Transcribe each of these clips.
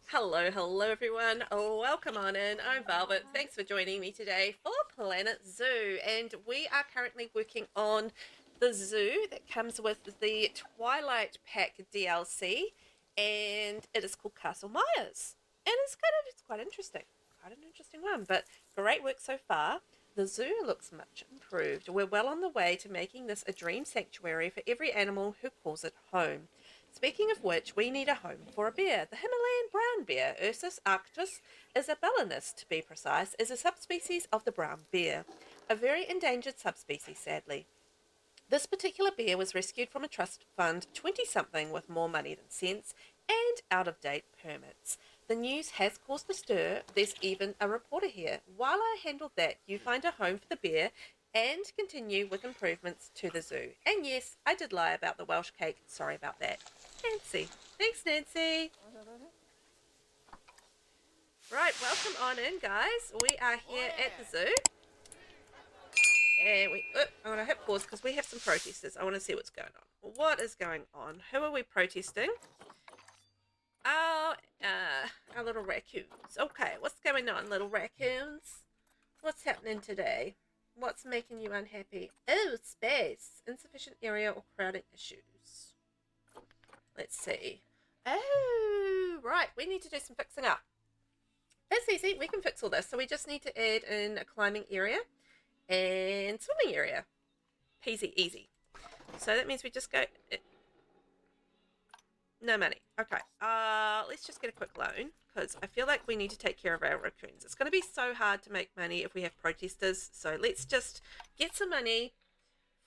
Hello everyone. Welcome on in. I'm Velvet. Thanks for joining me today for Planet Zoo, and we are currently working on the zoo that comes with the Twilight Pack DLC, and it is called Castle Myers, and it's quite interesting, quite an interesting one. But great work so far. The zoo looks much improved. We're well on the way to making this a dream sanctuary for every animal who calls it home. Speaking of which, we need a home for a bear. The Himalayan brown bear, Ursus arctos isabellinus to be precise, is a subspecies of the brown bear, a very endangered subspecies, sadly. This particular bear was rescued from a trust fund 20-something with more money than sense and out-of-date permits. The news has caused a stir. There's even a reporter here. While I handle that, you find a home for the bear and continue with improvements to the zoo. And yes, I did lie about the Welsh cake. Sorry about that. Nancy. Thanks, Nancy. Right, welcome on in, guys. We are here at the zoo. And I'm going to hit pause because we have some protesters. I want to see what's going on. What is going on? Who are we protesting? Our little raccoons. Okay, what's going on, little raccoons? What's happening today? What's making you unhappy? Oh, space. Insufficient area or crowding issues. Let's see. Oh, right. We need to do some fixing up. That's easy. We can fix all this. So we just need to add in a climbing area and swimming area. Peasy, easy. So that means we just go... No money. Okay. Let's just get a quick loan because I feel like we need to take care of our raccoons. It's going to be so hard to make money if we have protesters. So let's just get some money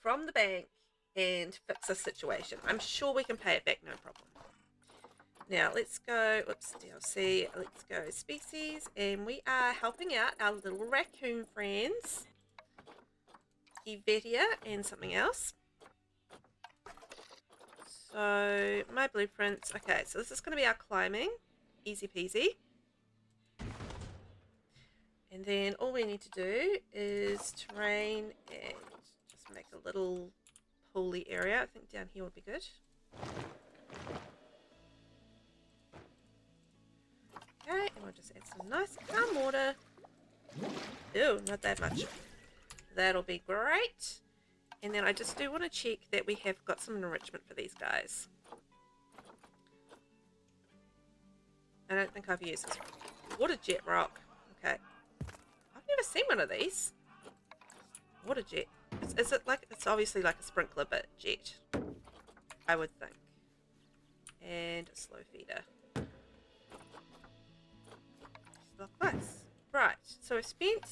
from the bank and fix the situation. I'm sure we can pay it back, no problem. Now let's go, oops, DLC, let's go species, and we are helping out our little raccoon friends, Yvettia and something else. So my blueprints, okay, so this is going to be our climbing, easy peasy. And then all we need to do is terrain and just make a little pooly area. I think down here would be good. Okay, and we'll just add some nice calm water. Ew, not that much. That'll be great. And then I just do want to check that we have got some enrichment for these guys. I don't think I've used this. Water jet rock. Okay. I've never seen one of these. Water jet. Is it like, it's obviously like a sprinkler, but jet, I would think. And a slow feeder. Nice. Right, so we've spent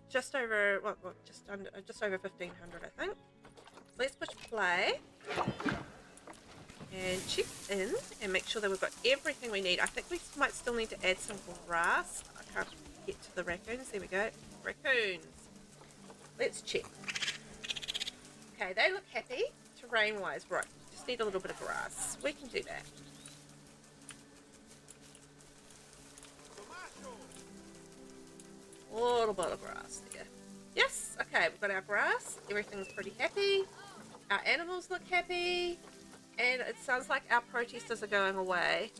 just over, just over 1,500, I think. Let's push play and check in and make sure that we've got everything we need. I think we might still need to add some grass. I can't get to the raccoons. There we go. Raccoons. Let's check. Okay, they look happy terrain-wise. Right, just need a little bit of grass. We can do that. A little bit of grass there. Yes, okay, we've got our grass. Everything's pretty happy. Our animals look happy. And it sounds like our protesters are going away.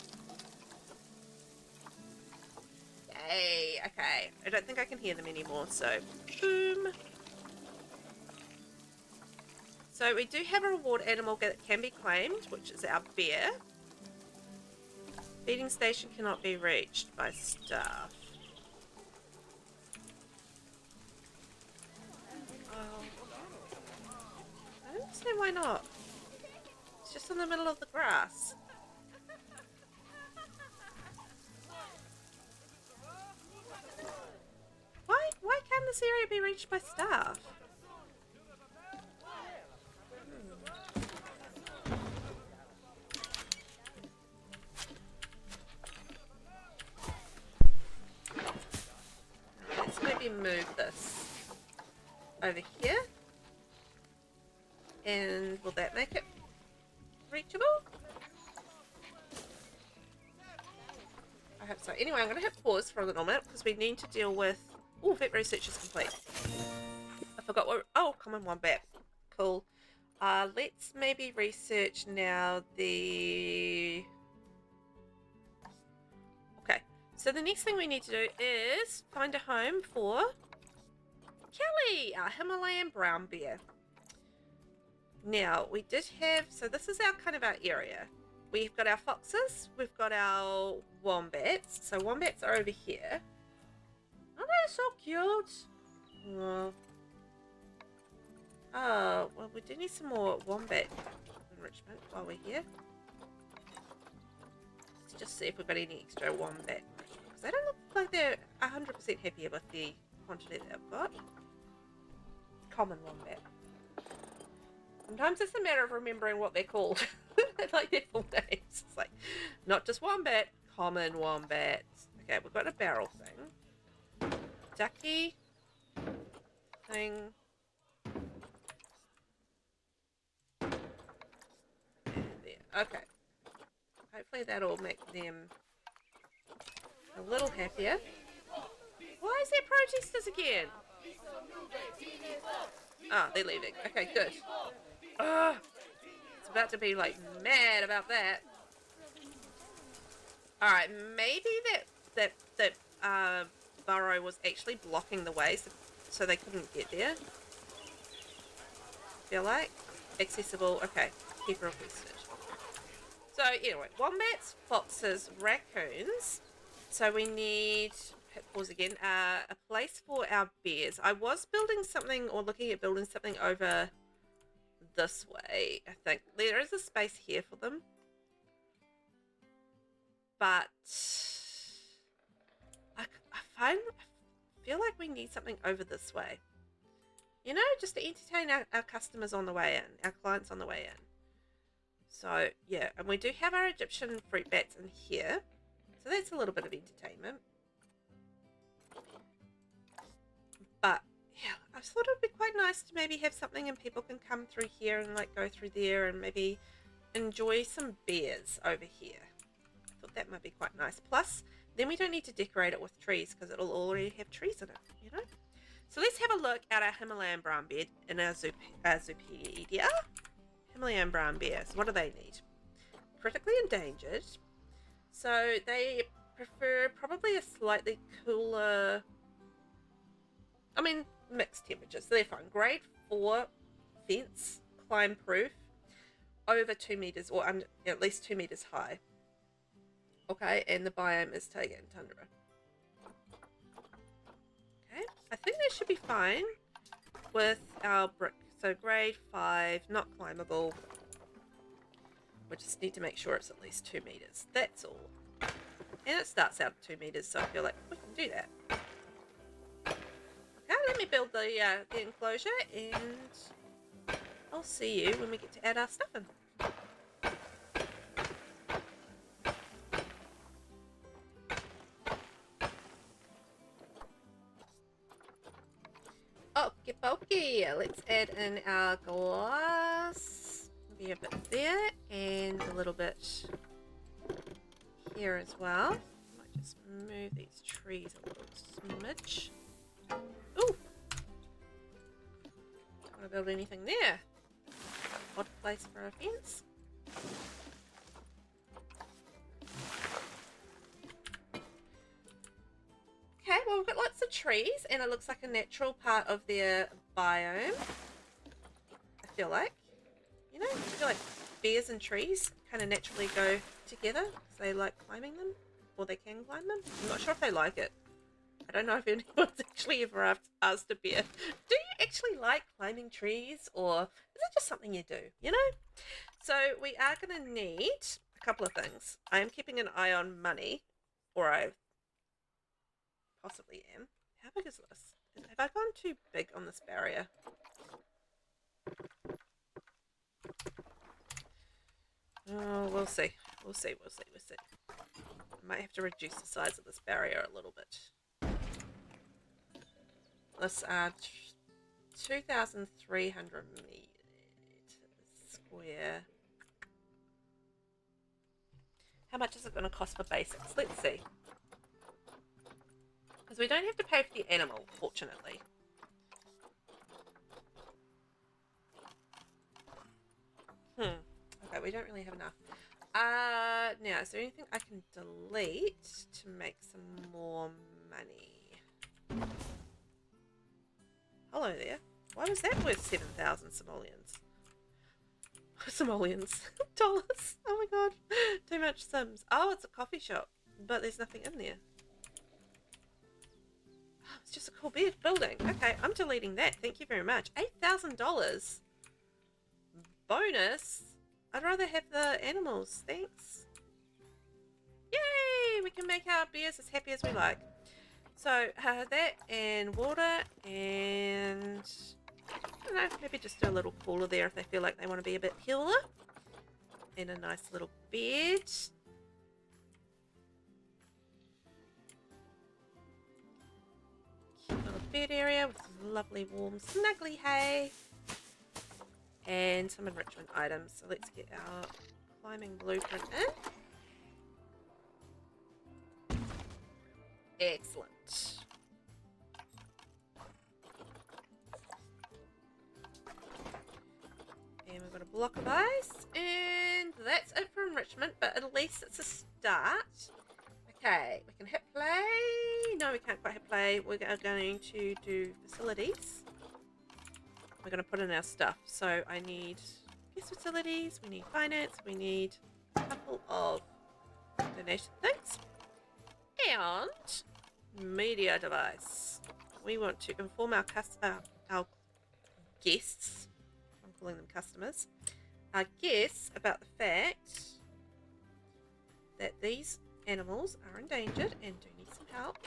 Yay, okay. I don't think I can hear them anymore, so boom. So we do have a reward animal that can be claimed, which is our bear. Feeding station cannot be reached by staff. I don't see why not. It's just in the middle of the grass. Why can't this area be reached by staff? Let's maybe move this over here. And will that make it reachable? I hope so. Anyway, I'm going to hit pause for a little minute because we need to deal with... Oh, vet research is complete. I forgot what... Oh, come on, wombat. Cool. Let's maybe research now the So the next thing we need to do is find a home for Kelly, our Himalayan brown bear. Now, we did have, so this is our kind of our area. We've got our foxes, we've got our wombats. So wombats are over here. Aren't they so cute? Oh, well, we do need some more wombat enrichment while we're here. Let's just see if we've got any extra wombat enrichment. Because they don't look like they're 100% happy with the quantity that they've got. Common wombat. Sometimes it's a matter of remembering what they're called. Like their full names. It's like, not just wombat, common wombat. Okay, we've got a barrel thing. Ducky thing. And there. Okay. Hopefully that'll make them a little happier. Why is there protesters again? Ah, they're leaving. Okay, good. Ugh. It's about to be like mad about that. Alright, maybe that burrow was actually blocking the way so they couldn't get there. Feel like accessible. Okay, keep requested. So anyway, wombats, foxes, raccoons. So we need, pause again, a place for our bears. I was building something or looking at building something over this way. I think there is a space here for them, but I feel like we need something over this way, you know, just to entertain our customers on the way in, our clients on the way in. So yeah, and we do have our Egyptian fruit bats in here, so that's a little bit of entertainment. But yeah, I thought it would be quite nice to maybe have something and people can come through here and like go through there and maybe enjoy some bears over here. I thought that might be quite nice. Plus, then we don't need to decorate it with trees because it'll already have trees in it, you know? So let's have a look at our Himalayan brown bear in our Zoopedia. Himalayan brown bears, what do they need? Critically endangered. So they prefer probably a slightly cooler, I mean, mixed temperatures. So they're fine. Grade 4 fence, climb proof, over 2 meters or under, at least 2 meters high. Okay, and the biome is taiga and tundra. Okay, I think that should be fine with our brick. So grade 5, not climbable. We just need to make sure it's at least 2 meters. That's all. And it starts out at 2 meters, so I feel like we can do that. Okay, let me build the enclosure, and I'll see you when we get to add our stuff in. Okie dokie, let's add in our glass. Maybe a bit there, and a little bit here as well. Might just move these trees a little smidge. Ooh! Don't want to build anything there. Odd place for a fence. Okay, well, we've got lots of trees, and it looks like a natural part of their biome. I feel like, you know, I feel like bears and trees kind of naturally go together because they like climbing them, or they can climb them. I'm not sure if they like it. I don't know if anyone's actually ever asked a bear, do you actually like climbing trees, or is it just something you do, you know? So we are going to need a couple of things. I am keeping an eye on money, or I possibly am. How big is this? Have I gone too big on this barrier? Oh, we'll see. We'll see. I might have to reduce the size of this barrier a little bit. This 2,300 meters square. How much is it going to cost for basics? Let's see. Because we don't have to pay for the animal, fortunately. Okay, we don't really have enough. Now, is there anything I can delete to make some more money? Hello there. Why was that worth 7,000 simoleons? Simoleons. Dollars. Oh my god. Too much sims. Oh, it's a coffee shop. But there's nothing in there. Oh, it's just a cool building. Okay, I'm deleting that. Thank you very much. $8,000. Bonus. I'd rather have the animals. Thanks. Yay! We can make our bears as happy as we like. So, that and water and... I don't know, maybe just do a little cooler there if they feel like they want to be a bit cooler. And a nice little bed. Cute little bed area with some lovely warm snuggly hay. And some enrichment items. So let's get our climbing blueprint in. Excellent. And we've got a block of ice. And that's it for enrichment, but at least it's a start. Okay, we can hit play. No, we can't quite hit play. We are going to do facilities. We're going to put in our stuff. So I need guest facilities, we need finance, we need a couple of donation things. And media device. We want to inform our guests, I'm calling them customers, our guests about the fact that these animals are endangered and do need some help.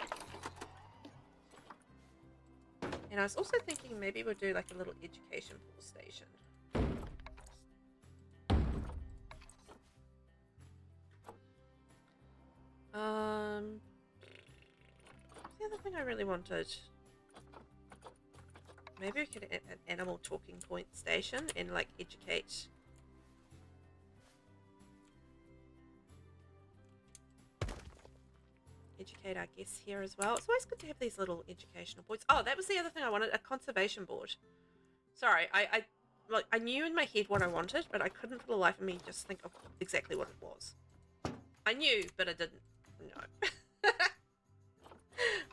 And I was also thinking maybe we'll do like a little education pool station. The other thing I really wanted, maybe we could add an animal talking point station and like educate. Educate our guests here as well. It's always good to have these little educational points. Oh, that was the other thing I wanted, a conservation board. Sorry, I knew in my head what I wanted, but I couldn't for the life of me just think of exactly what it was. I knew, but I didn't know.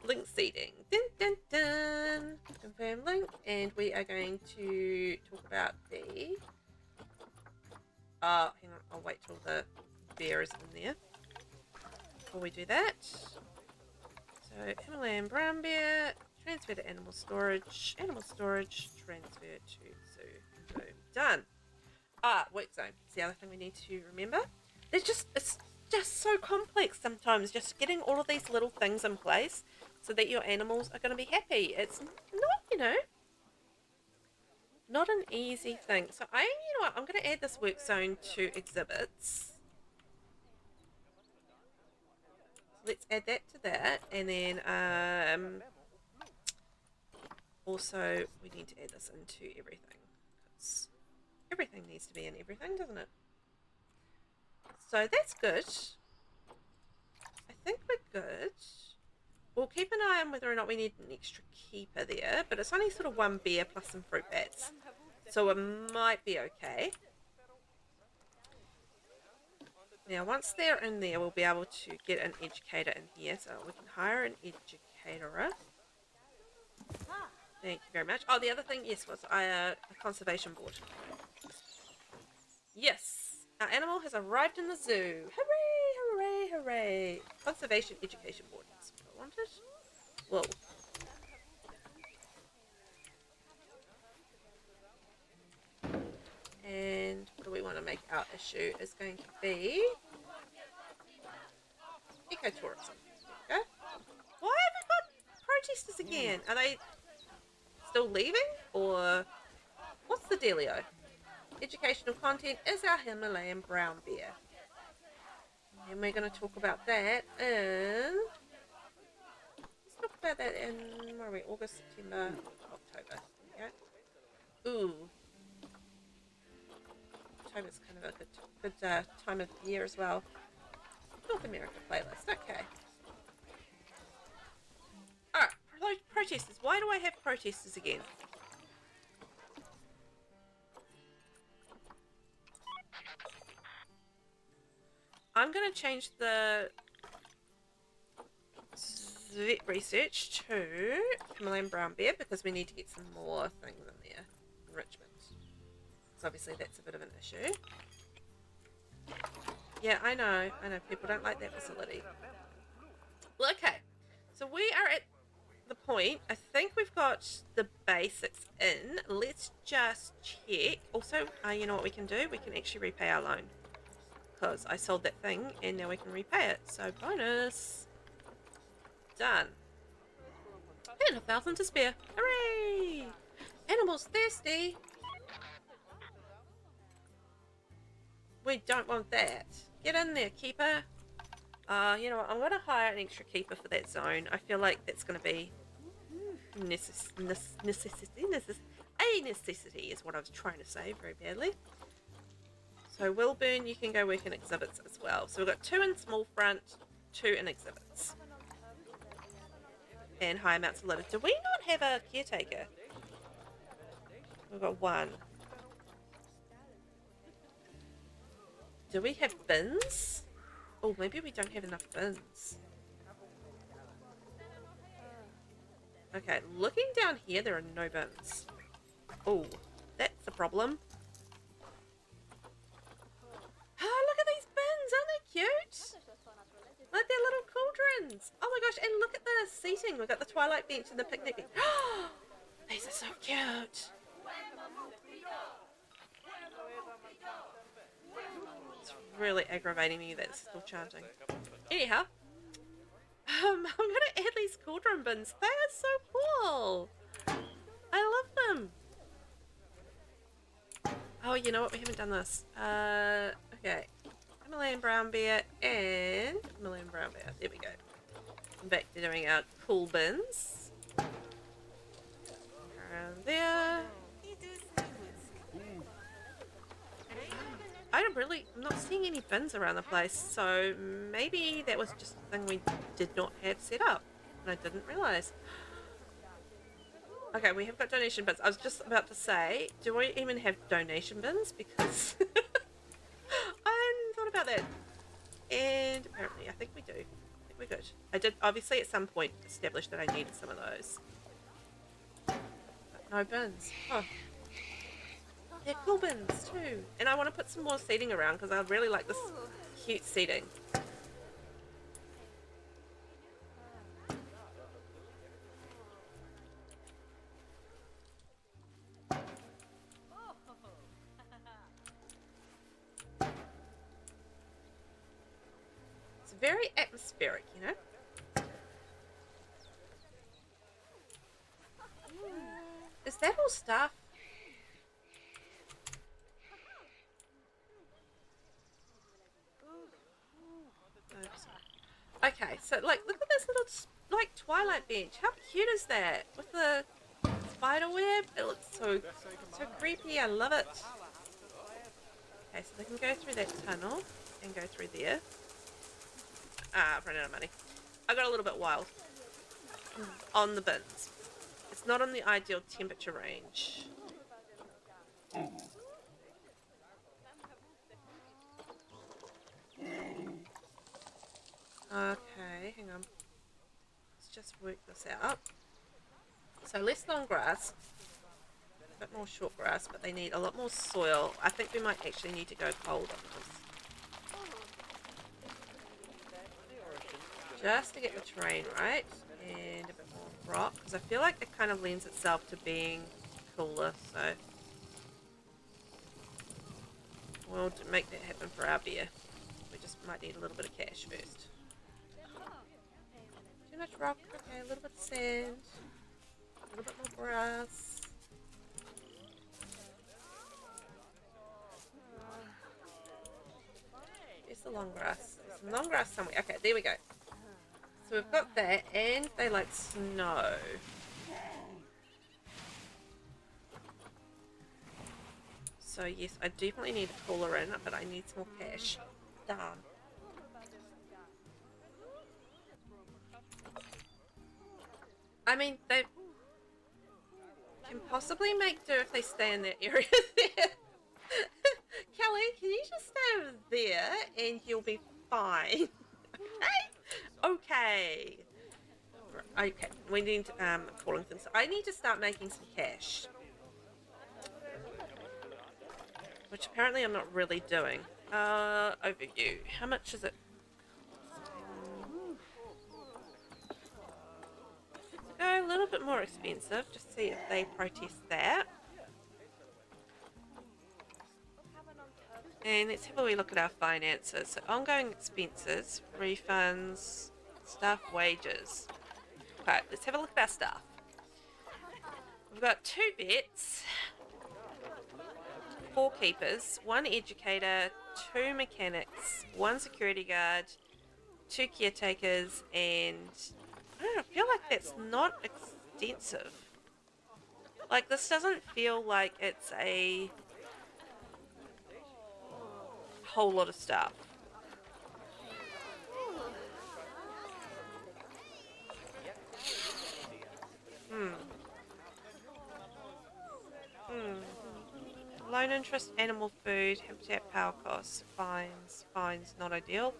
Link seeding. Dun, dun, dun. Confirm link. And we are going to talk about the... hang on. I'll wait till the bear is in there before we do that. So, Himalayan brown bear. Transfer to animal storage. Animal storage. Transfer to zoo. Boom. Done. Work zone. It's the other thing we need to remember. It's just so complex sometimes, just getting all of these little things in place so that your animals are going to be happy. It's not, not an easy thing. So you know what, I'm going to add this work zone to exhibits. So let's add that to that, and then also we need to add this into everything, because everything needs to be in everything, doesn't it? So that's good. I think we're good. We'll keep an eye on whether or not we need an extra keeper there, but it's only sort of one bear plus some fruit bats, so it might be okay. Now once they're in there, we'll be able to get an educator in here, so we can hire an educator. Thank you very much. Oh, the other thing, yes, was a conservation board. Yes. Our animal has arrived in the zoo. Hooray, hooray, hooray. Conservation education board. That's what I wanted. Whoa. And what do we want to make our issue is going to be ecotourism. There we go. Why have we got protesters again? Are they still leaving? Or what's the dealio? Educational content is our Himalayan brown bear. And we're going to talk about that in... Let's talk about that in, where are we? August, September, October. There we go. Ooh. October's kind of a good time of the year as well. North America playlist, okay. Alright, protesters. Why do I have protesters again? I'm going to change the vet research to Himalayan brown bear because we need to get some more things in there. Enrichment. So obviously that's a bit of an issue. Yeah, I know. People don't like that facility. Well, okay. So we are at the point. I think we've got the basics in. Let's just check. Also, you know what we can do? We can actually repay our loan. Because I sold that thing and now we can repay it. So bonus. Done. And 1,000 to spare. Hooray! Animals thirsty. We don't want that. Get in there, keeper. You know what? I'm going to hire an extra keeper for that zone. I feel like that's going to be necessity is what I was trying to say very badly. So Wilburn, you can go work in exhibits as well. So we've got 2 in small front, 2 in exhibits. And high amounts of litter. Do we not have a caretaker? We've got 1. Do we have bins? Oh, maybe we don't have enough bins. Okay, looking down here, there are no bins. Oh, that's a problem. Oh, look at these bins. Aren't they cute? Like they're little cauldrons. Oh my gosh, and look at the seating. We've got the Twilight bench and the picnic bench. These are so cute. It's really aggravating me that it's still charging. Anyhow, I'm going to add these cauldron bins. They are so cool. I love them. Oh, you know what? We haven't done this. Okay. Himalayan brown bear and Himalayan brown bear. There we go. I'm back to doing our cool bins. Around there. I'm not seeing any bins around the place, so maybe that was just a thing we did not have set up, and I didn't realise. Okay, we have got donation bins. I was just about to say, do we even have donation bins? Because I hadn't thought about that. And apparently, I think we do. I think we're good. I did obviously at some point establish that I needed some of those. But no bins. Oh. They're cool bins too. And I want to put some more seating around because I really like this cute seating. It's very atmospheric, you know? Is that all stuff? Okay, so like, look at this little like Twilight bench. How cute is that? With the spider web, it looks so creepy. I love it. Okay, so they can go through that tunnel and go through there. I've run out of money. I got a little bit wild on the bins. It's not on the ideal temperature range. Okay, hang on. Let's just work this out. So less long grass, a bit more short grass, but they need a lot more soil. I think we might actually need to go cold on this. Just to get the terrain right, and a bit more rock, because I feel like it kind of lends itself to being cooler, so we'll make that happen for our beer. We just might need a little bit of cash first. Too much rock, okay, a little bit of sand, a little bit more grass. There's the long grass. There's some long grass somewhere. Okay, there we go. So we've got that, and they like snow. So yes, I definitely need a cooler in, but I need some more cash. Darn. I mean, they can possibly make do if they stay in that area there. Kelly, can you just stay over there and you'll be fine. Okay. Okay, we need calling things. I need to start making some cash, which apparently I'm not really doing. Overview. How much is it? Go a little bit more expensive. Just see if they protest that. And let's have a wee look at our finances. So ongoing expenses, refunds, staff wages. Okay, let's have a look at our staff. We've got 2 vets, 4 keepers, 1 educator, 2 mechanics, 1 security guard, 2 caretakers, and I don't know, I feel like that's not extensive. Like, this doesn't feel like it's a whole lot of stuff. Loan interest, animal food, habitat, power costs, fines, not ideal.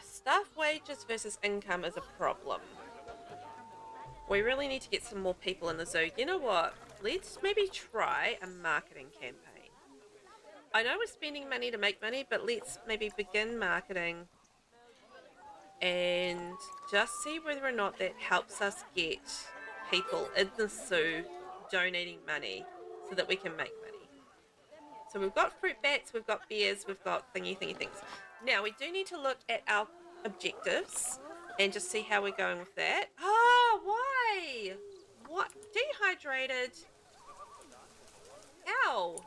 Staff wages versus income is a problem. We really need to get some more people in the zoo. You know what? Let's maybe try a marketing campaign. I know we're spending money to make money, but let's maybe begin marketing and just see whether or not that helps us get people in the zoo donating money so that we can make money. So we've got fruit bats, we've got bears, we've got thingy things. Now we do need to look at our objectives and just see how we're going with that. Oh, why? What? Dehydrated? Ow.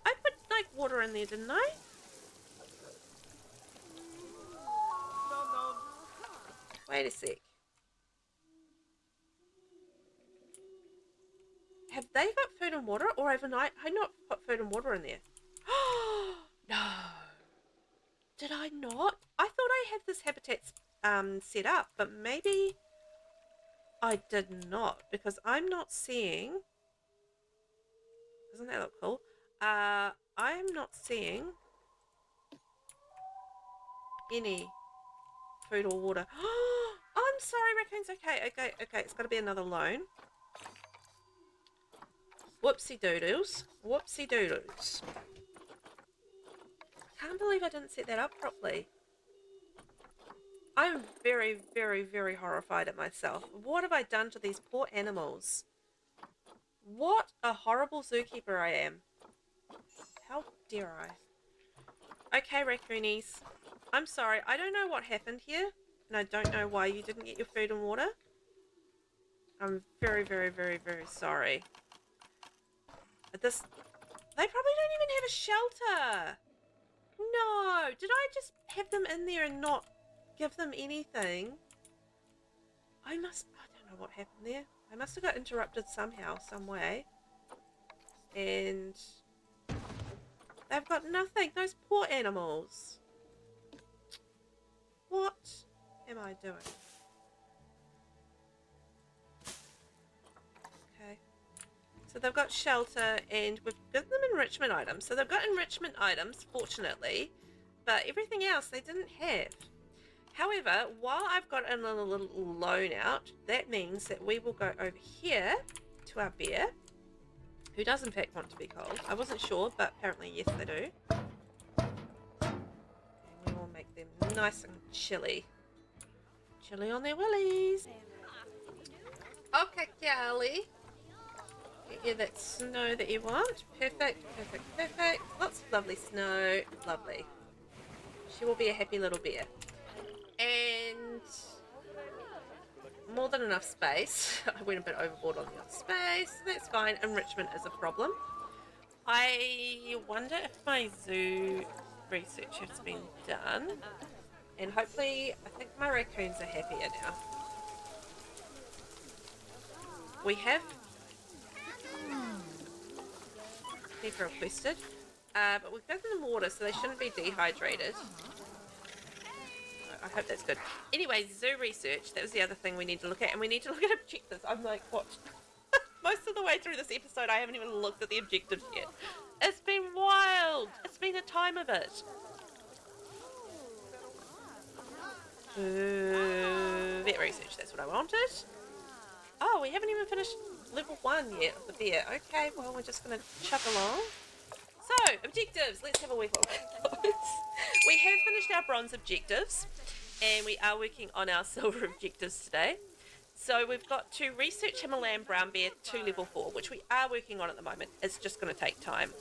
I put like water in there, didn't I? Wait a sec. Have they got food and water, or have I not put food and water in there? No. Did I not? I thought I had this habitat set up, but maybe I did not, because I'm not seeing... Doesn't that look cool? I'm not seeing any food or water. Oh, I'm sorry, raccoons. Okay. It's got to be another loan. Whoopsie doodles. Can't believe I didn't set that up properly. I'm very, very, very horrified at myself. What have I done to these poor animals? What a horrible zookeeper I am. How dare I? Okay, raccoonies. I'm sorry. I don't know what happened here, and I don't know why you didn't get your food and water. I'm very, very, very, very sorry. But this... They probably don't even have a shelter. No. Did I just have them in there and not give them anything? I don't know what happened there. I must have got interrupted somehow, some way. And they've got nothing. Those poor animals. What am I doing? Okay. So they've got shelter, and we've given them enrichment items. So they've got enrichment items, fortunately, but everything else they didn't have. However, while I've got a little loan out, that means that we will go over here to our bear, who does in fact want to be cold. I wasn't sure, but apparently yes they do. And we will make them nice and chilly. Chilly on their willies. Okay, Callie. Get you that snow that you want. Perfect. Lots of lovely snow. Lovely. She will be a happy little bear. And more than enough space. I went a bit overboard on the space. That's fine. Enrichment is a problem. I wonder if my zoo research has been done. And hopefully, I think my raccoons are happier now. We have people requested, but we've given them water, so they shouldn't be dehydrated. I hope that's good. Anyway, zoo research, that was the other thing we need to look at, and we need to look at objectives. I'm like, what? Most of the way through this episode, I haven't even looked at the objectives yet. It's been wild. It's been a time of it. Vet research, that's what I wanted. Oh, we haven't even finished level 1 yet of the bear. Okay, well, we're just going to chug along. So, objectives. Let's have a wee look at those. We have finished our bronze objectives, and we are working on our silver objectives today. So we've got to research Himalayan brown bear to level 4, which we are working on at the moment. It's just going to take time.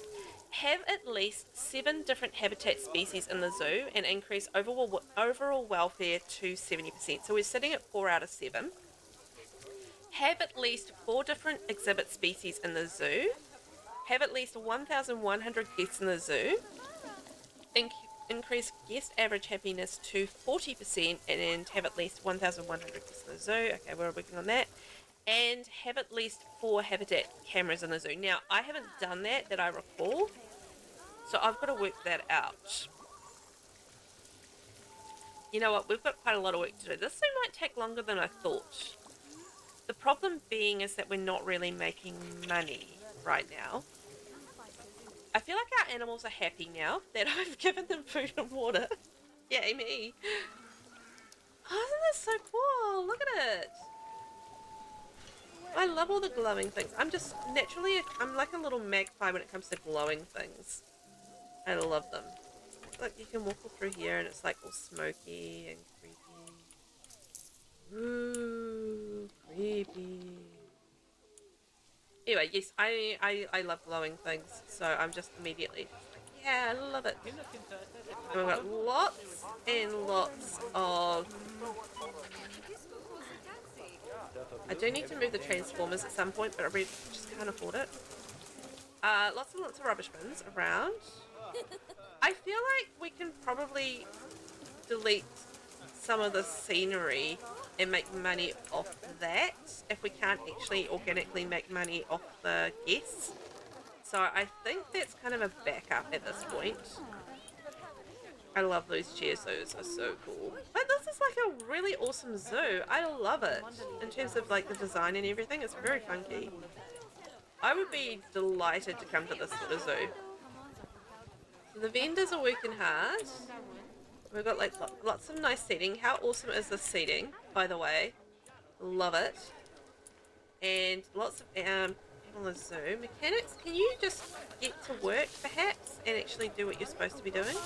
Have at least 7 different habitat species in the zoo and increase overall welfare to 70%. So we're sitting at 4 out of 7. Have at least 4 different exhibit species in the zoo. Have at least 1,100 guests in the zoo. Increase guest average happiness to 40% and have at least 1,100 guests in the zoo. Okay, we're working on that. And have at least 4 habitat cameras in the zoo. Now, I haven't done that I recall. So I've got to work that out. You know what? We've got quite a lot of work to do. This thing might take longer than I thought. The problem being is that we're not really making money right now. I feel like our animals are happy now that I've given them food and water. Yay me. Oh, isn't this so cool? Look at it. I love all the glowing things. I'm just naturally, I'm like a little magpie when it comes to glowing things. I love them. Look, you can walk all through here and it's like all smoky and creepy. Ooh, creepy. Anyway, yes, I love glowing things, so I'm just immediately like, yeah, I love it. And we've got lots and lots of... I do need to move the transformers at some point, but I really just can't afford it. Lots and lots of rubbish bins around. I feel like we can probably delete some of the scenery and make money off that if we can't actually organically make money off the guests. So I think that's kind of a backup at this point. I love those chairs, those are so cool. But this is like a really awesome zoo. I love it. In terms of like the design and everything, it's very funky. I would be delighted to come to this sort of zoo. So the vendors are working hard. We've got like lots of nice seating. How awesome is this seating, by the way? Love it. And lots of people in the zoo. Mechanics, can you just get to work perhaps and actually do what you're supposed to be doing?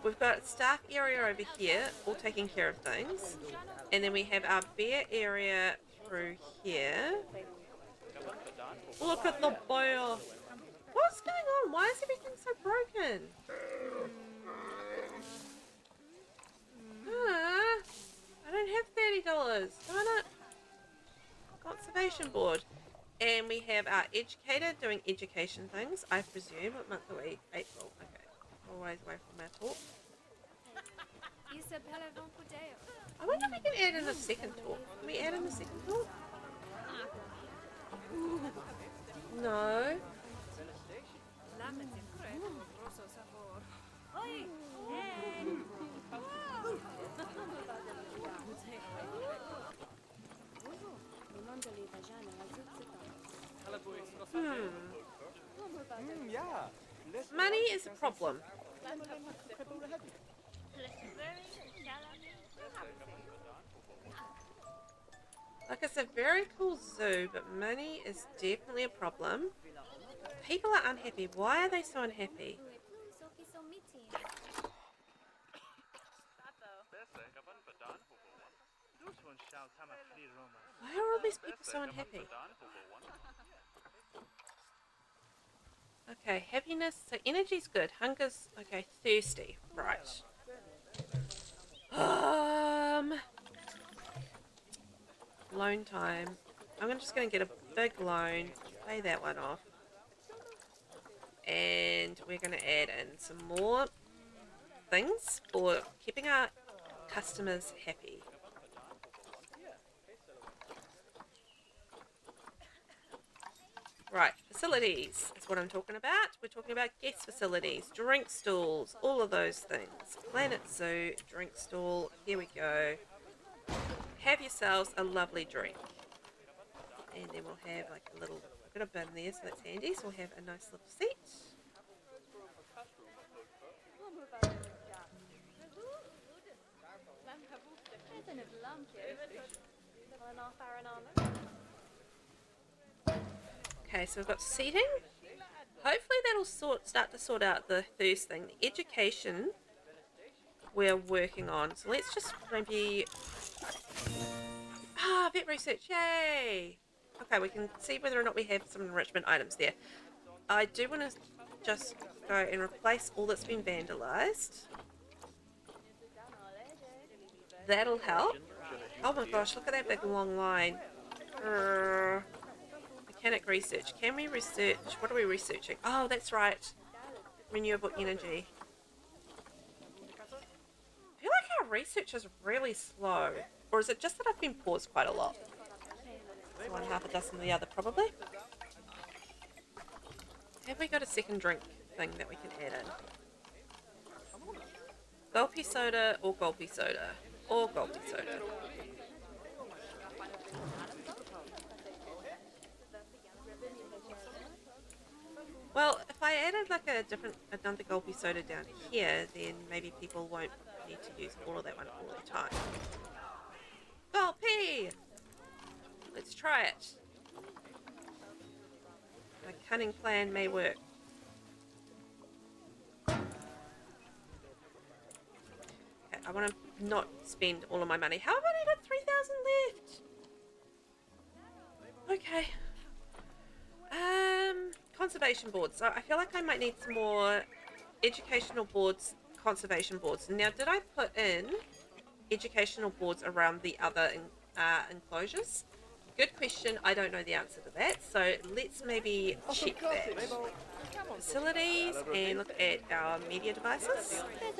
We've got a staff area over here, all taking care of things. And then we have our bear area through here. Look at the bear. What's going on? Why is everything so broken? I don't have $30. Darn it. Conservation board. And we have our educator doing education things, I presume. What month are we? April. Okay. Always away from my talk. I wonder if we can add in a second talk. Can we add in a second talk? No. Money is a problem. Like, it's a very cool zoo, but money is definitely a problem. People are unhappy. Why are they so unhappy? Why are all these people so unhappy? Okay, happiness. So energy's good. Hunger's okay. Thirsty. Right. Loan time. I'm just going to get a big loan. Pay that one off. And we're going to add in some more things for keeping our customers happy. Right, Facilities is what I'm talking about. We're talking about guest facilities, drink stalls, all of those things. Planet Zoo, drink stall, here we go. Have yourselves a lovely drink. And then we'll have like a little, I've got a bin there, so that's handy. So we'll have a nice little seat. Okay, so we've got seating. Hopefully that'll start to sort out the first thing, the education we're working on. So let's just maybe... vet research, yay! Okay, we can see whether or not we have some enrichment items there. I do want to just go and replace all that's been vandalised. That'll help. Oh my gosh, look at that big long line. Mechanic research. Can we research? What are we researching? Oh, that's right. Renewable energy. I feel like our research is really slow. Or is it just that I've been paused quite a lot? One half a dozen of the other, probably. Have we got a second drink thing that we can add in? Gulpy soda or gulpy soda? Or gulpy soda. Well, if I added like another gulpy soda down here, then maybe people won't need to use all of that one all the time. Gulpy! Let's try it. My cunning plan may work. Okay, I want to not spend all of my money. How have I only got 3,000 left? Okay. Conservation boards. So I feel like I might need some more educational boards, conservation boards. Now, did I put in educational boards around the other enclosures? Good question. I don't know the answer to that. So let's maybe check that. Facilities and look at our media devices. Okay,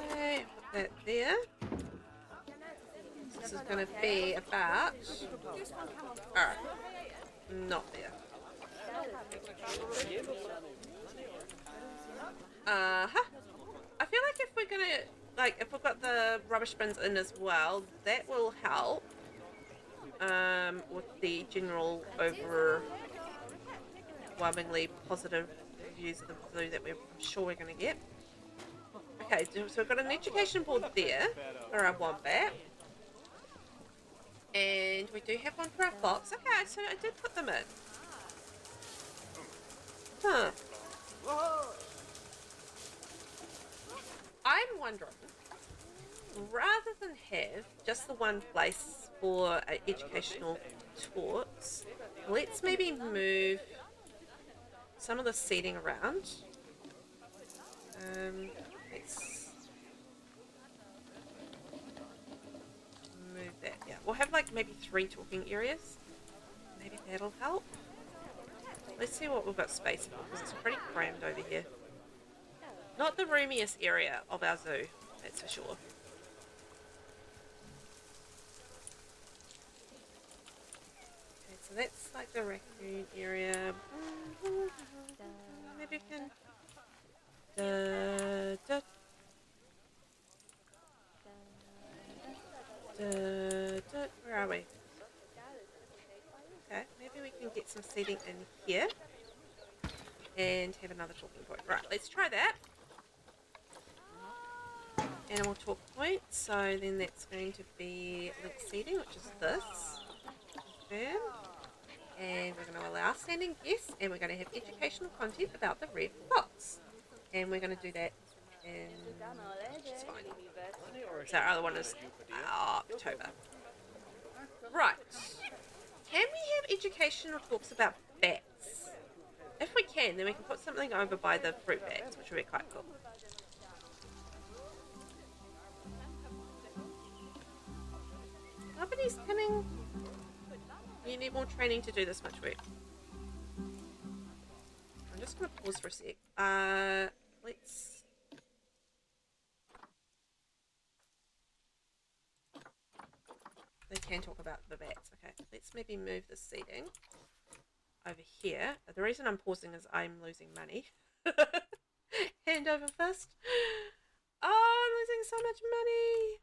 put that there. This is going to be about... Alright, not there. I feel like if we're going to, if we've got the rubbish bins in as well, that will help with the general overwhelmingly positive reviews of the zoo that I'm sure we're going to get. Okay, so we've got an education board there for our wombat. And we do have one for our fox. Okay, so I did put them in. Huh. I'm wondering, rather than have just the one place for educational talks, let's maybe move some of the seating around. Let's move that. Yeah, we'll have like maybe 3 talking areas. Maybe that'll help. Let's see what we've got space for, because it's pretty crammed over here. Not the roomiest area of our zoo, that's for sure. Okay, so that's like the raccoon area. Maybe we can... Where are we? Okay, maybe we can get some seating in here and have another talking point. Right, let's try that. Animal talk point. So then that's going to be link seating, which is this. Confirm. And we're going to allow standing guests, and we're going to have educational content about the red fox. And we're going to do that in... It's fine. So our other one is October. Right. Can we have educational talks about bats? If we can, then we can put something over by the fruit bats, which would be quite cool. Nobody's coming. You need more training to do this much work. just going to pause for a sec. Let's... They can talk about the bats. Okay, let's maybe move the seating over here. The reason I'm pausing is I'm losing money. Hand over fist. Oh, I'm losing so much money.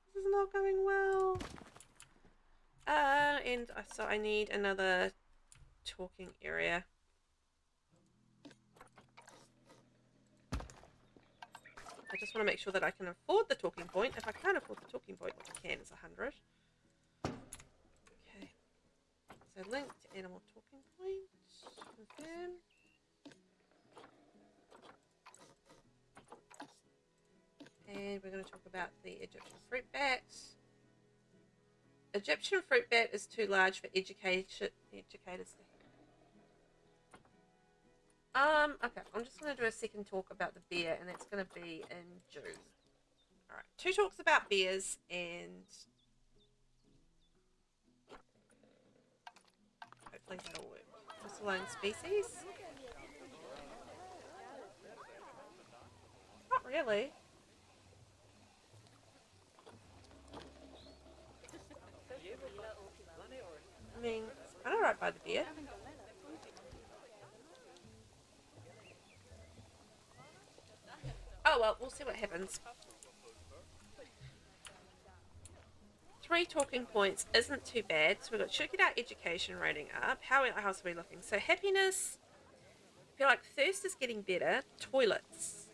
This is not going well. And so I need another talking area. I just want to make sure that I can afford the talking point. If I can't afford the talking point, which I can, is 100. Okay. So link to animal talking point. Confirm. And we're going to talk about the Egyptian fruit bat. Egyptian fruit bat is too large for educators to okay, I'm just going to do a second talk about the bear, and that's going to be in June. Alright, 2 talks about bears, and hopefully that'll work. Miscellaneous species? Not really. I mean, it's kind of right by the bear. Oh well, we'll see what happens. 3 talking points isn't too bad. So we've got, should get our education rating up. How else are we looking? So happiness, I feel like thirst is getting better. Toilets.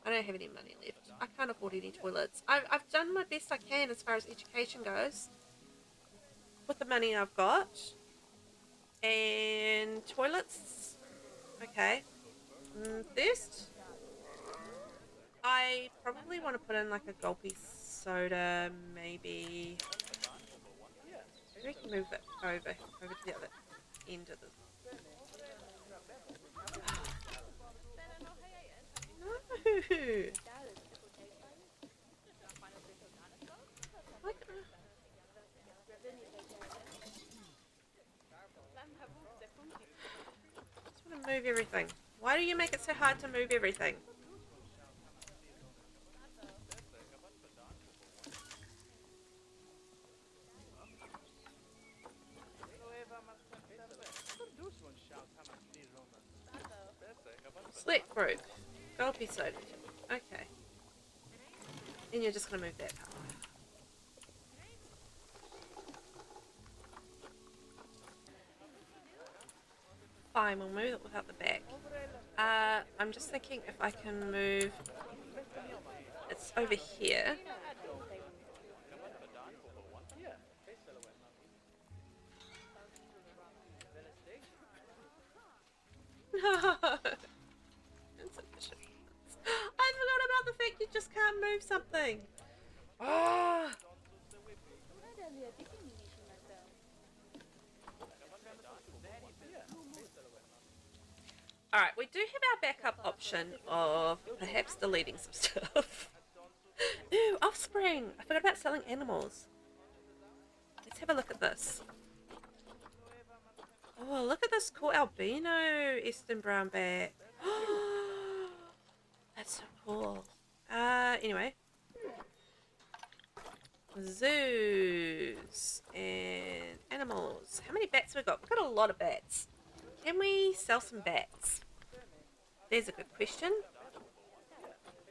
I don't have any money left. I can't afford any toilets. I've done my best I can as far as education goes with the money I've got. And toilets, okay. Thirst, I probably want to put in like a gulpy soda, maybe. Maybe we can move it over to the other end of the... No! Like, just want to move everything. Why do you make it so hard to move everything? Select group. Gulpy soda. Okay. And you're just going to move that color. Fine, we'll move it without the back. I'm just thinking if I can move... It's over here. No! Insufficient. I forgot about the fact you just can't move something. Oh. Alright, we do have our backup option of perhaps deleting some stuff. Ooh, offspring! I forgot about selling animals. Let's have a look at this. Oh, look at this cool albino Eastern brown bat. That's so cool. Anyway. Zoos and animals. How many bats have we got? We've got a lot of bats. Can we sell some bats? There's a good question.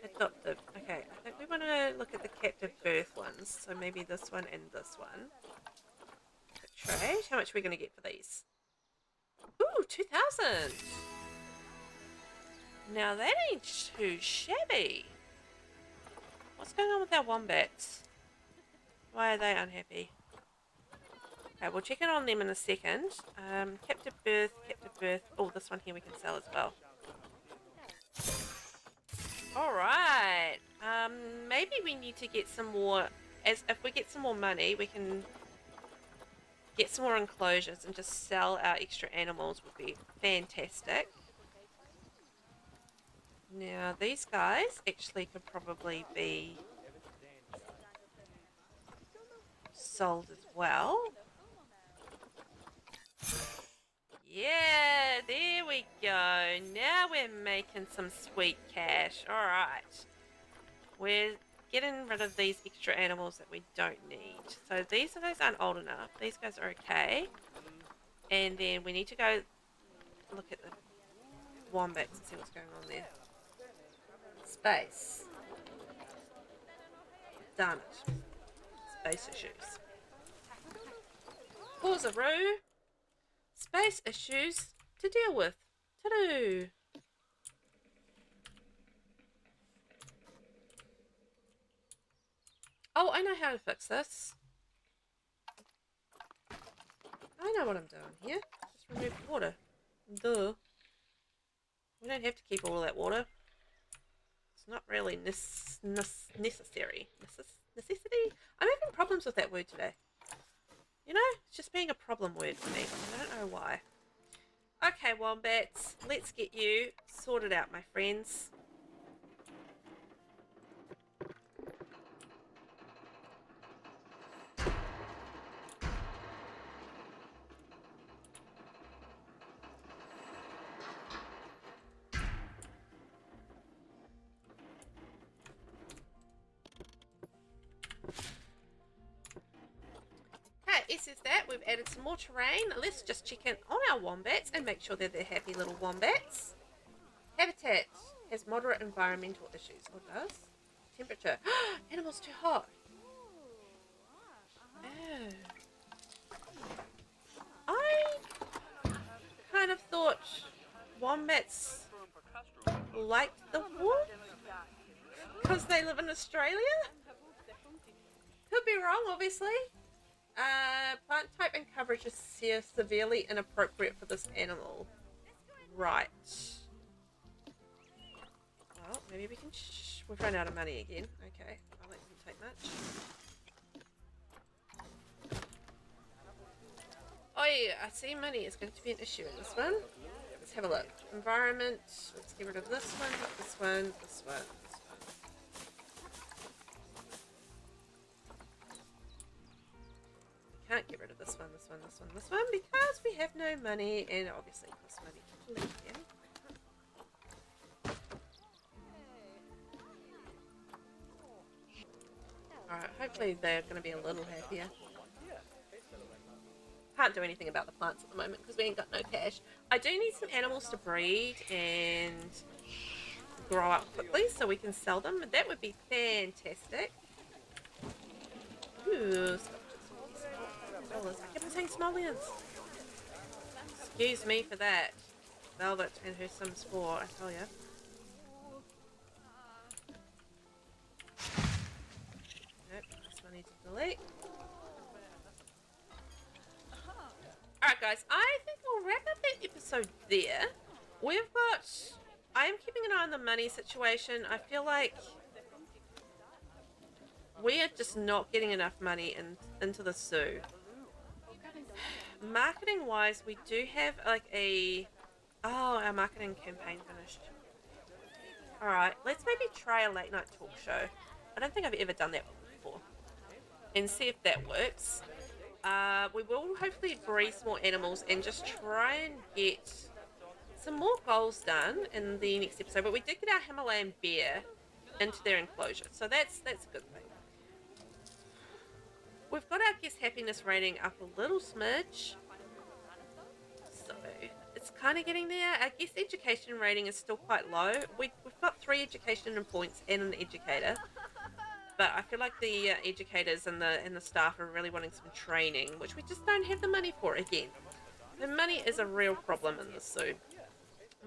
Adoptive. Okay, I think we want to look at the captive birth ones. So maybe this one and this one. Trade. How much are we going to get for these? Ooh, 2,000. Now that ain't too shabby. What's going on with our wombats? Why are they unhappy? Okay, we'll check in on them in a second. Captive birth, captive birth. Oh, this one here we can sell as well. Alright. Maybe we need to get some more... If we get some more money, we can get some more enclosures and just sell our extra animals would be fantastic. Now, these guys actually could probably be sold as well. Yeah, there we go. Now we're making some sweet cash. Alright. We're getting rid of these extra animals that we don't need. So these guys aren't old enough. These guys are okay. And then we need to go look at the wombats and see what's going on there. Space. Darn it. Space issues. Pause-a-roo. Space issues to deal with. To-do. Oh, I know how to fix this. I know what I'm doing here. Just remove the water. Duh. We don't have to keep all that water. It's not really necessary. Necessity? I'm having problems with that word today. You know, it's just being a problem word for me. I don't know why. Okay, wombats. Let's get you sorted out, my friends. Is that we've added some more terrain. Let's just check in on our wombats and make sure that they're happy little wombats. Habitat has moderate environmental issues. Or does? Temperature. Animals too hot. Oh. I kind of thought wombats liked the warmth because they live in Australia. Could be wrong, obviously. Plant type and coverage is severely inappropriate for this animal. Right. Well, maybe we can... we've run out of money again. Okay, well, that didn't take much. Oh yeah, I see money is going to be an issue in this one. Let's have a look. Environment. Let's get rid of this one, this one, this one. Can't get rid of this one, this one, this one, this one because we have no money and obviously it costs money to leave them. Alright, hopefully they're going to be a little happier. Can't do anything about the plants at the moment because we ain't got no cash. I do need some animals to breed and grow up quickly so we can sell them. That would be fantastic. Ooh, I kept on saying Smolians. Excuse me for that. Velvet and her Sims 4, I tell ya. Nope, this one needs to delete. Alright guys, I think we'll wrap up that episode there. We've got... I am keeping an eye on the money situation. I feel like we are just not getting enough money into the zoo. Marketing wise, we do have like a... Oh, our marketing campaign finished. Alright, let's maybe try a late night talk show. I don't think I've ever done that before. And see if that works. We will hopefully breed some more animals and just try and get some more goals done in the next episode. But we did get our Himalayan bear into their enclosure, so that's a good thing. We've got our guest happiness rating up a little smidge, so it's kind of getting there. Our guest education rating is still quite low. We've got 3 education points and an educator. But I feel like the educators and the staff are really wanting some training, which we just don't have the money for again. The money is a real problem in this zoo.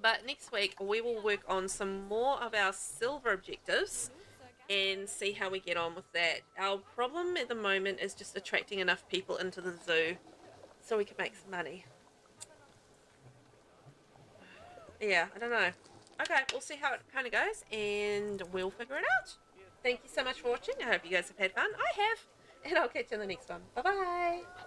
But next week we will work on some more of our silver objectives and see how we get on with that. Our problem at the moment is just attracting enough people into the zoo so we can make some money. Yeah, I don't know. Okay, we'll see how it kind of goes and we'll figure it out. Thank you so much for watching. I hope you guys have had fun. I have. And I'll catch you in the next one. Bye-bye.